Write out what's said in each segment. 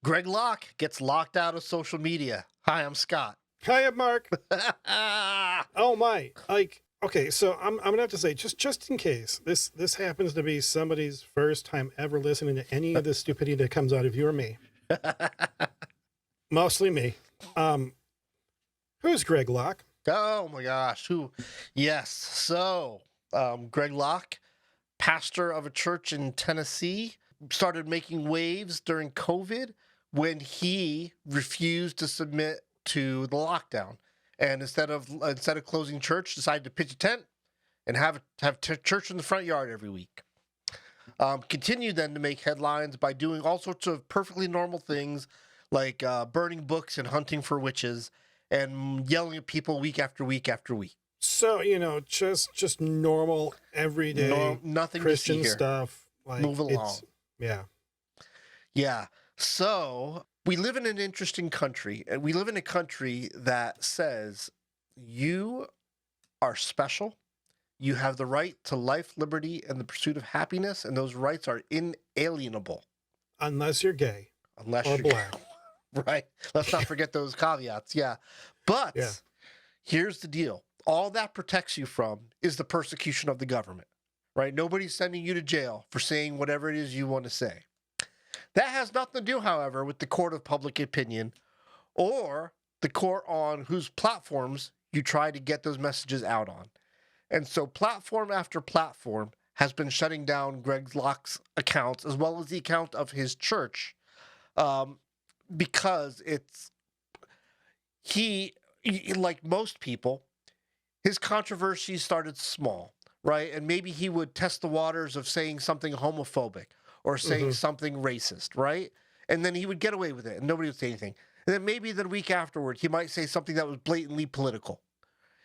Greg Locke gets locked out of social media. Hi, I'm Scott. Hi, I'm Mark. Oh my! Like, okay, so I'm gonna have to say, just in case this happens to be somebody's first time ever listening to any of the stupidity that comes out of you or me, mostly me. Um, who's Greg Locke? Oh my gosh. Who? Yes. Greg Locke, pastor of a church in Tennessee, started making waves during COVID when he refused to submit to the lockdown. And instead of closing church, decided to pitch a tent and have church in the front yard every week. Continued then to make headlines by doing all sorts of perfectly normal things like burning books and hunting for witches and yelling at people week after week after week. So just normal everyday Nothing Christian to see here. stuff. Like Move along. Yeah. Yeah. So we live in an interesting country, and we live in a country that says you are special. You have the right to life, liberty, and the pursuit of happiness, and those rights are inalienable. Unless you're gay Unless or you're black. right. Let's not forget those caveats. Yeah. But Yeah. here's the deal. All that protects you from is the persecution of the government, right? Nobody's sending you to jail for saying whatever it is you want to say. That has nothing to do, however, with the court of public opinion or the court on whose platforms you try to get those messages out on. And so platform after platform has been shutting down Greg Locke's accounts as well as the account of his church because he, like most people, his controversy started small, right? And maybe he would test the waters of saying something homophobic or saying something racist, right? And then he would get away with it and nobody would say anything. And then maybe the week afterward, he might say something that was blatantly political.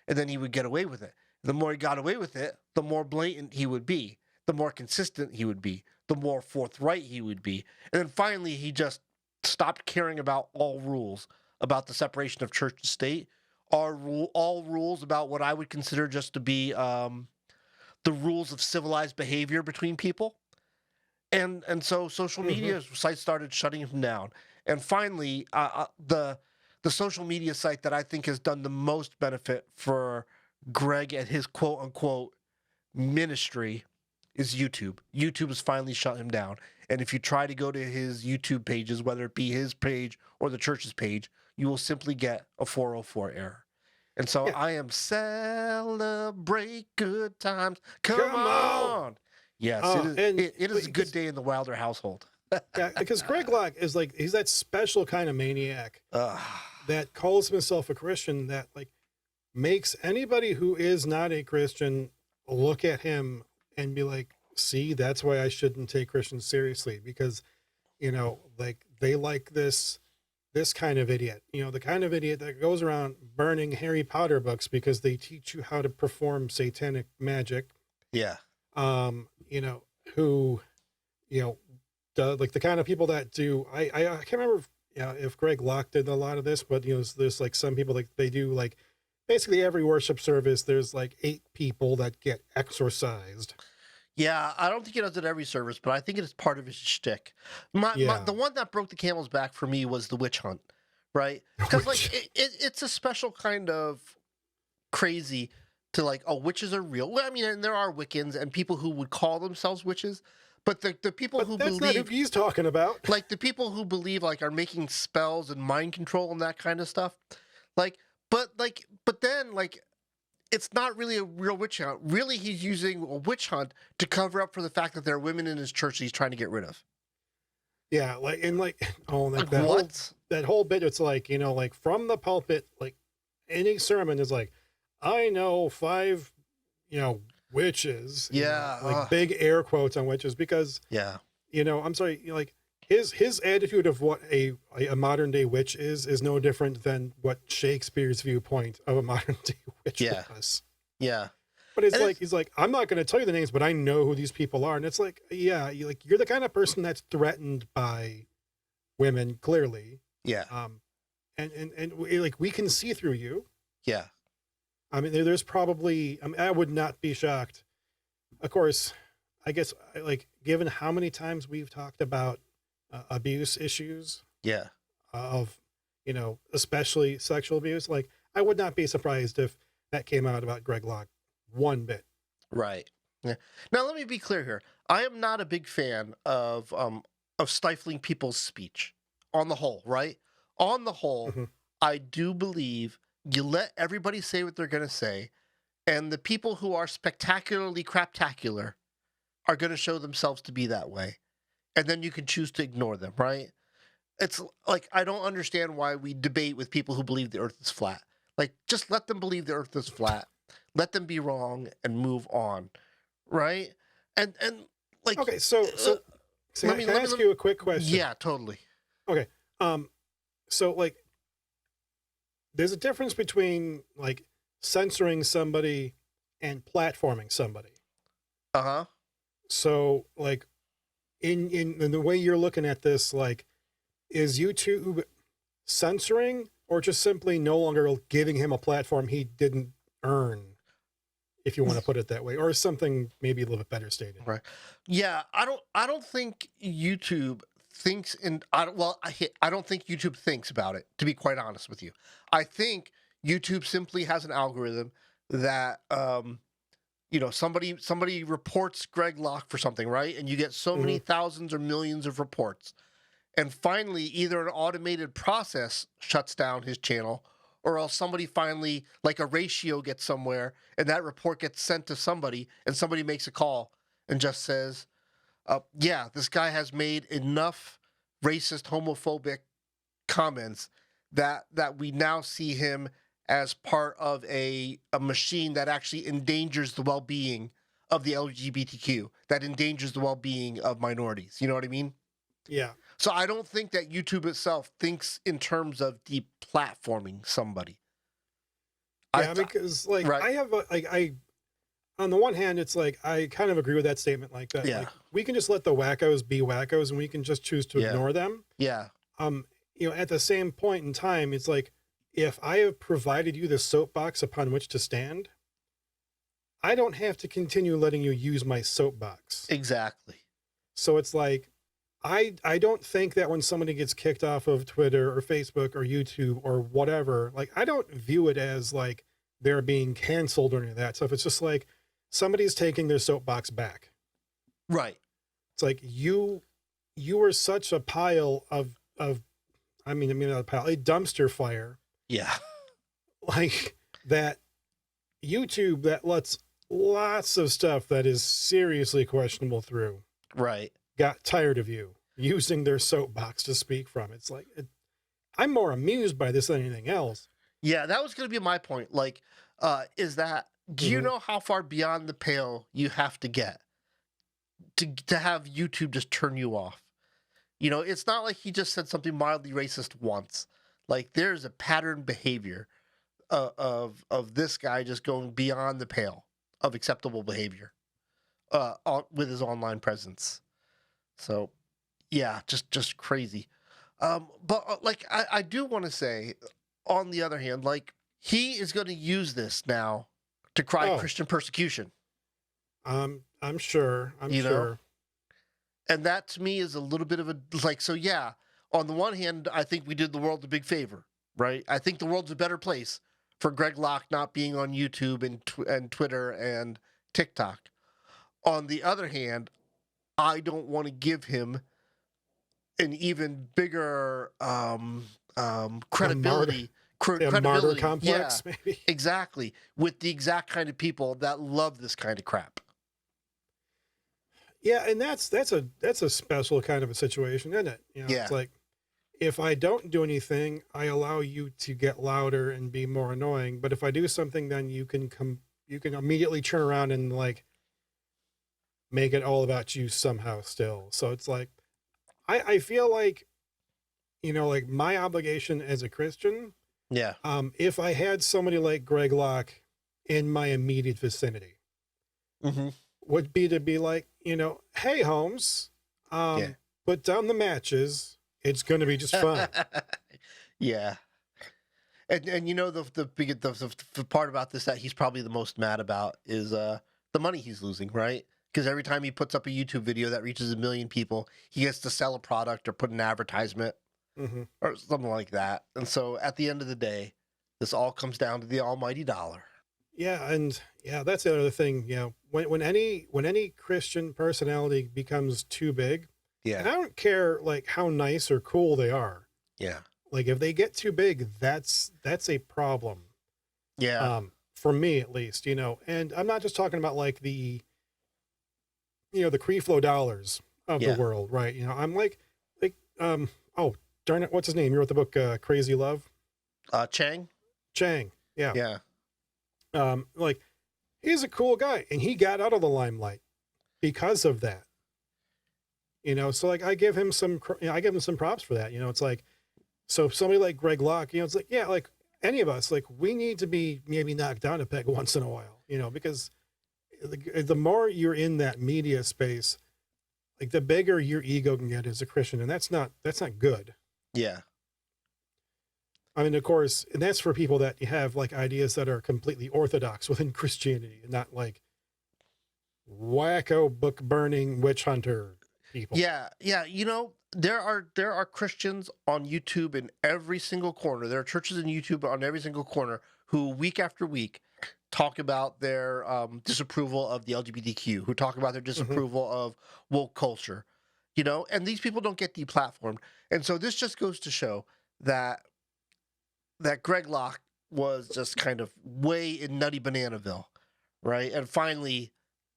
And then he would get away with it. The more he got away with it, the more blatant he would be, the more consistent he would be, the more forthright he would be. And then finally, he just stopped caring about all rules about the separation of church and state, all rules about what I would consider just to be the rules of civilized behavior between people. And so social media sites started shutting him down. And finally, the social media site that I think has done the most benefit for Greg and his quote unquote ministry is YouTube. YouTube has finally shut him down. And if you try to go to his YouTube pages, whether it be his page or the church's page, you will simply get a 404 error. And so I am celebrate good times. Come on. Yes, it is a good day in the Wilder household. Yeah, because Greg Locke is like, he's that special kind of maniac that calls himself a Christian that like makes anybody who is not a Christian look at him and be like, see, that's why I shouldn't take Christians seriously, because, like they like this kind of idiot, the kind of idiot that goes around burning Harry Potter books because they teach you how to perform satanic magic. Yeah. Who, like the kind of people that do, I can't remember if Greg Locke did a lot of this, but there's like some people like they do like basically every worship service, there's like 8 people that get exorcised. Yeah, I don't think he does it every service, but I think it is part of his shtick. The one that broke the camel's back for me was the witch hunt, right? Because like it's a special kind of crazy to like, oh, witches are real. Well, I mean, and there are Wiccans and people who would call themselves witches, but the people who that's believe, not who he's talking about. like the people who believe like are making spells and mind control and that kind of stuff, but then it's not really a real witch hunt. Really, he's using a witch hunt to cover up for the fact that there are women in his church that he's trying to get rid of. Yeah, What? That whole bit, it's like, like from the pulpit, like any sermon is like, I know 5, witches. Yeah. Big air quotes on witches because, I'm sorry, like his attitude of what a modern day witch is no different than what Shakespeare's viewpoint of a modern day witch was. Yeah. But he's like, I'm not going to tell you the names, but I know who these people are. And it's like, yeah, you're the kind of person that's threatened by women, clearly. Yeah. And like, we can see through you. Yeah. I mean, there's probably, I would not be shocked. Of course, I guess, like, given how many times we've talked about abuse issues Yeah. of, especially sexual abuse. Like, I would not be surprised if that came out about Greg Locke one bit. Right. Yeah. Now let me be clear here. I am not a big fan of stifling people's speech on the whole, right? On the whole, Hmm. I do believe you let everybody say what they're going to say, and the people who are spectacularly craptacular are going to show themselves to be that way. And then you can choose to ignore them, right? It's like I don't understand why we debate with people who believe the earth is flat. Like just let them believe the earth is flat. Let them be wrong and move on, right? And like Okay, so uh, so can I ask you a quick question? yeah, totally. Okay, so like, there's a difference between like censoring somebody and platforming somebody. Uh-huh. So like, in the way you're looking at this, like, is YouTube censoring or just simply no longer giving him a platform he didn't earn, if you want to put it that way, or something maybe a little bit better stated? Right. Yeah, I don't think YouTube thinks in I don't well I don't think YouTube thinks about it, to be quite honest with you. I think YouTube simply has an algorithm that somebody reports Greg Locke for something, right? And you get so Hmm. many thousands or millions of reports. And finally, either an automated process shuts down his channel, or else somebody finally, like a ratio gets somewhere, and that report gets sent to somebody, and somebody makes a call and just says, yeah, this guy has made enough racist, homophobic comments that we now see him as part of a machine that actually endangers the well-being of the LGBTQ, that endangers the well-being of minorities. You know what I mean? Yeah. So I don't think that YouTube itself thinks in terms of deplatforming somebody. I Yeah, because like right. I have like I on the one hand, it's like I kind of agree with that statement, like that. Yeah. Like, we can just let the wackos be wackos, and we can just choose to Yeah. ignore them. Yeah. Um, at the same point in time, it's like, if I have provided you the soapbox upon which to stand, I don't have to continue letting you use my soapbox. Exactly. So it's like, I don't think that when somebody gets kicked off of Twitter or Facebook or YouTube or whatever, like, I don't view it as like they're being canceled or any of that stuff. It's just like somebody's taking their soapbox back. Right. It's like, you were such a pile of I mean not a pile, a dumpster fire, Yeah. like that. YouTube that lets lots of stuff that is seriously questionable through Right. got tired of you using their soapbox to speak from. It's like, I'm more amused by this than anything else. Yeah, that was going to be my point. Like, is that do you Hmm. know how far beyond the pale you have to get to have YouTube just turn you off? You know, it's not like he just said something mildly racist once. Like, there's a pattern behavior of this guy just going beyond the pale of acceptable behavior with his online presence. So, yeah, just crazy. But like I do want to say, on the other hand, like he is going to use this now to cry Oh, Christian persecution. I'm sure. I'm You know, sure. and that to me is a little bit of a like. So yeah, on the one hand, I think we did the world a big favor, right? I think the world's a better place for Greg Locke not being on YouTube and Twitter and TikTok. On the other hand, I don't want to give him an even bigger A martyr, credibility. a martyr Credibility, yeah, complex, maybe. exactly. With the exact kind of people that love this kind of crap. Yeah, and that's a special kind of a situation, isn't it? It's Yeah, like, if I don't do anything, I allow you to get louder and be more annoying. But if I do something, then you can immediately turn around and like make it all about you somehow still. So it's like, I feel like, like my obligation as a Christian, yeah, if I had somebody like Greg Locke in my immediate vicinity, hmm would be to be like, hey Holmes, yeah, put down the matches. It's going to be just fine. yeah. And the part about this that he's probably the most mad about is the money he's losing, right? Because every time he puts up a YouTube video that reaches 1 million people, he gets to sell a product or put an advertisement. or something like that. And so at the end of the day, this all comes down to the almighty dollar. Yeah, and yeah, that's the other thing. You know, when any Christian personality becomes too big, and Yeah. I don't care like how nice or cool they are. Yeah. Like if they get too big, that's a problem. Yeah. For me at least, you know. And I'm not just talking about like the the Creeflo dollars of the Yeah. world, right? You know, I'm like oh darn it, what's his name? You wrote the book Crazy Love? Chang? Chang. Yeah. Yeah. Like he's a cool guy and he got out of the limelight because of that. You know, so like I give him some props for that. You know, it's like, so somebody like Greg Locke, you know, it's like, yeah, like any of us, like we need to be maybe knocked down a peg once in a while, you know, because the more you're in that media space, like the bigger your ego can get as a Christian. And that's not good. Yeah. I mean, of course, and that's for people that have like ideas that are completely orthodox within Christianity and not like wacko book burning witch hunter people. Yeah. Yeah. You know, there are Christians on YouTube in every single corner. There are churches in YouTube on every single corner who week after week talk about their disapproval of the LGBTQ, who talk about their disapproval of woke culture, you know, and these people don't get deplatformed. And so this just goes to show that Greg Locke was just kind of way in nutty Bananaville, right? And finally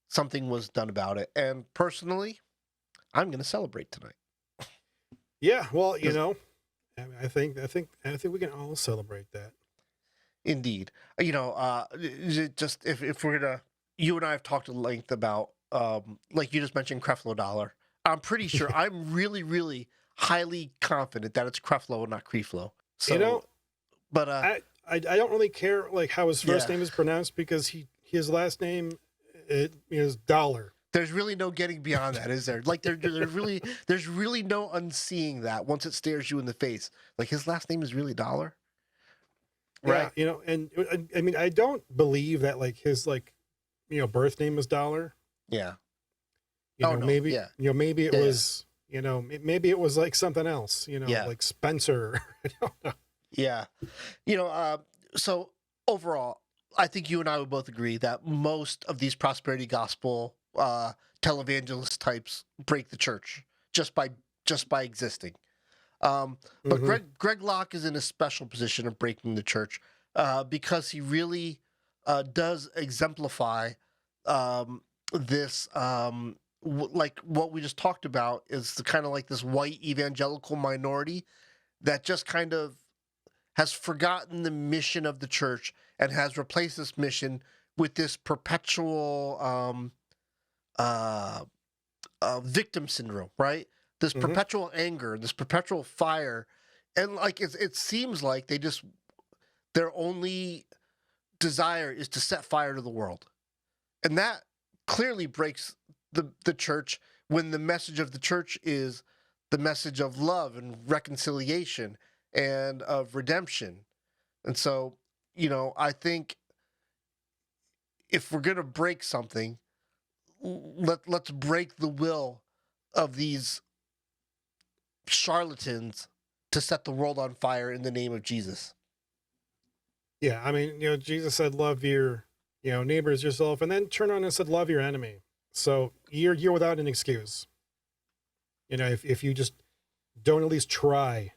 something was done about it. And personally, I'm going to celebrate tonight. Yeah, well, you know, I think we can all celebrate that. Indeed. You know, just if we're gonna, you and I have talked at length about, like you just mentioned, Creflo Dollar. I'm pretty sure, I'm really, really highly confident that it's Creflo and not Creeflo. So, you know, but I don't really care like how his first name is pronounced because his last name is Dollar. There's really no getting beyond that, is there? Like there's really no unseeing that once it stares you in the face. Like his last name is really Dollar. Right. Yeah, you know, and I mean, I don't believe that like his like, you know, birth name is Dollar. Yeah. You know, maybe, you know, maybe it was, you know, maybe it was like something else, you know, like Spencer. I don't know. Yeah. You know, so overall, I think you and I would both agree that most of these prosperity gospel televangelist types break the church just by existing. But Greg Locke is in a special position of breaking the church because he really does exemplify this, like what we just talked about is the kind of like this white evangelical minority that just kind of has forgotten the mission of the church and has replaced this mission with this perpetual victim syndrome, right? This perpetual anger, this perpetual fire. And like it seems like their only desire is to set fire to the world. And that clearly breaks the church when the message of the church is the message of love and reconciliation and of redemption. And so, you know, I think if we're going to break something, let's break the will of these charlatans to set the world on fire in the name of Jesus. Yeah, I mean, you know, Jesus said, "Love your, you know, neighbor as yourself," and then turn on and said, "Love your enemy." So you're without an excuse. You know, if you just don't at least try,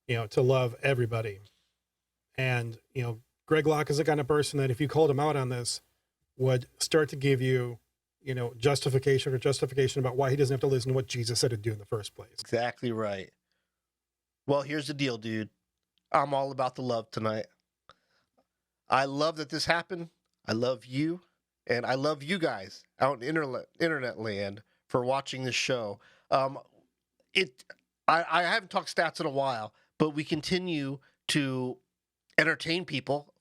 you know, to love everybody. And you know, Greg Locke is the kind of person that if you called him out on this, would start to give you, you know, justification about why he doesn't have to listen to what Jesus said to do in the first place. Exactly right. Well, here's the deal, dude. I'm all about the love tonight. I love that this happened. I love you. And I love you guys out in internet land for watching this show. I haven't talked stats in a while, but we continue to entertain people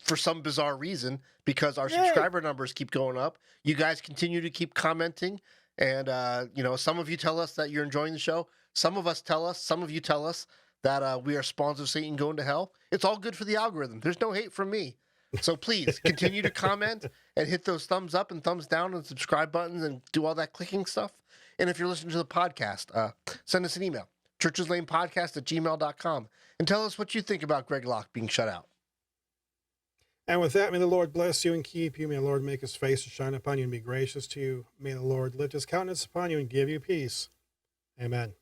for some bizarre reason because our subscriber numbers keep going up. You guys continue to keep commenting. And, you know, some of you tell us that you're enjoying the show. Some of you tell us that we are spawns of Satan going to hell. It's all good for the algorithm. There's no hate from me. So please continue to comment and hit those thumbs up and thumbs down and subscribe buttons and do all that clicking stuff. And if you're listening to the podcast, send us an email, churcheslanepodcast@gmail.com, and tell us what you think about Greg Locke being shut out. And with that, may the Lord bless you and keep you. May the Lord make his face to shine upon you and be gracious to you. May the Lord lift his countenance upon you and give you peace. Amen.